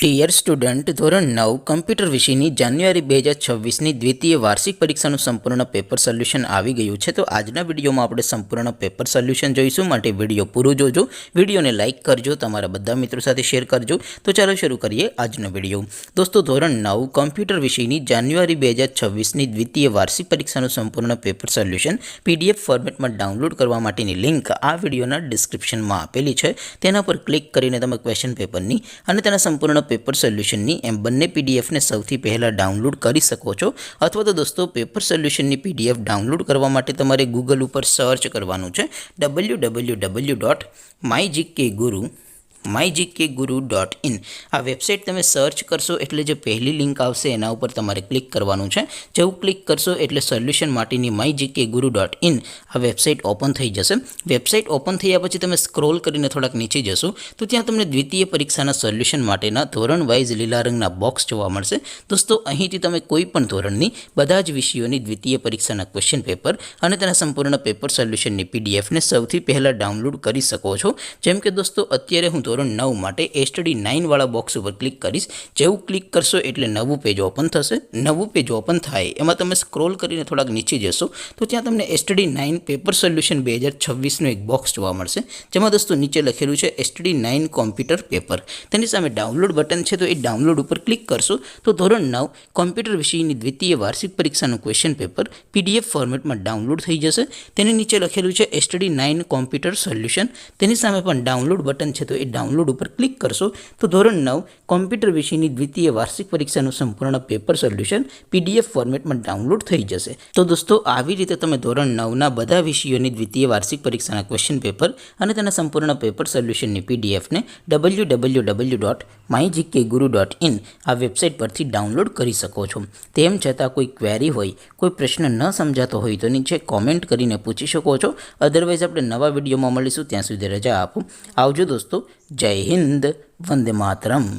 Dear student, ધોરણ 9 computer વિષયની જાન્યુઆરી 2026ની દ્વિતીય વાર્ષિક પરીક્ષાનું સંપૂર્ણ પેપર સોલ્યુશન આવી ગયું છે. તો આજના વિડીયોમાં આપણે સંપૂર્ણ પેપર સોલ્યુશન જોઈશું. માટે વિડીયો પૂરો જોજો, વિડીયોને લાઇક કરજો, તમારા બધા મિત્રો સાથે શેર કરજો. તો ચાલો શરૂ કરીએ આજનો વિડીયો. દોસ્તો, ધોરણ 9 કમ્પ્યુટર વિષયની જાન્યુઆરી 2026ની દ્વિતીય વાર્ષિક પરીક્ષાનું સંપૂર્ણ પેપર સોલ્યુશન PDF ફોર્મેટમાં ડાઉનલોડ કરવા માટેની લિંક આ વિડીયોના ડિસ્ક્રિપ્શનમાં આપેલી છે. તેના પર ક્લિક કરીને તમે ક્વેશ્ચન પેપરની અને તેના સંપૂર્ણ પેપર સોલ્યુશનની એમ બંને પીડીએફને સૌથી પહેલાં ડાઉનલોડ કરી શકો છો. અથવા તો દોસ્તો, પેપર સોલ્યુશનની PDF ડાઉનલોડ કરવા માટે તમારે ગૂગલ ઉપર સર્ચ કરવાનું છે www.mygkguru.in. આ વેબસાઇટ તમે સર્ચ કરશો એટલે જે પહેલી લિંક આવશે એના ઉપર તમારે ક્લિક કરવાનું છે. જેવું ક્લિક કરશો એટલે સોલ્યુશન માટેની mygkguru.in આ વેબસાઇટ ઓપન થઈ જશે. વેબસાઇટ ઓપન થયા પછી તમે સ્ક્રોલ કરીને થોડાક નીચે જશો તો ત્યાં તમને દ્વિતીય પરીક્ષાના સોલ્યુશન માટેના ધોરણ વાઇઝ લીલા રંગના બોક્સ જોવા મળશે. દોસ્તો, અહીંથી તમે કોઈ પણ ધોરણની બધા જ વિષયોની દ્વિતીય પરીક્ષાના ક્વેશ્ચન પેપર અને તેના સંપૂર્ણ પેપર સોલ્યુશનની PDFને સૌથી પહેલાં ડાઉનલોડ કરી શકો છો. જેમ કે દોસ્તો, અત્યારે હું ધોરણ 9 માટે STD 9 વાળા બોક્સ ઉપર ક્લિક કરીશ. જેવું ક્લિક કરશો એટલે નવું પેજ ઓપન થશે. નવું પેજ ઓપન થાય એમાં તમે સ્ક્રોલ કરીને થોડાક નીચે જશો તો ત્યાં તમને STD 9 પેપર સોલ્યુશન 2026નું એક બોક્સ જોવા મળશે. જેમાં દોસ્તો નીચે લખેલું છે STD 9 કોમ્પ્યુટર પેપર. તેની સામે ડાઉનલોડ બટન છે, તો એ ડાઉનલોડ ઉપર ક્લિક કરશો તો ધોરણ 9 કોમ્પ્યુટર વિષયની દ્વિતીય વાર્ષિક પરીક્ષાનું ક્વેશ્ચન પેપર PDF ફોર્મેટમાં ડાઉનલોડ થઈ જશે. તેની નીચે લખેલું છે STD 9 કોમ્પ્યુટર સોલ્યુશન. તેની સામે પણ ડાઉનલોડ બટન છે, તો એ ડાઉનલોડ ઉપર ક્લિક કરશો તો ધોરણ 9 કોમ્પ્યુટર વિષયની દ્વિતીય વાર્ષિક પરીક્ષાનું સંપૂર્ણ પેપર સોલ્યુશન PDF ફોર્મેટમાં ડાઉનલોડ થઈ જશે. તો દોસ્તો, આવી રીતે તમે ધોરણ 9ના બધા વિષયોની દ્વિતીય વાર્ષિક પરીક્ષાના ક્વેશ્ચન પેપર અને તેના સંપૂર્ણ પેપર સોલ્યુશનની PDFને www.mygkguru.in આ વેબસાઇટ પરથી ડાઉનલોડ કરી શકો છો. તેમ છતાં કોઈ ક્વેરી હોય, કોઈ પ્રશ્ન ન સમજાતો હોય તો નીચે કોમેન્ટ કરીને પૂછી શકો છો. અધરવાઇઝ આપણે નવા વિડીયોમાં મળીશું. ત્યાં સુધી રજા આપો. આવજો દોસ્તો. જય હિન્દ. વંદે માતરમ.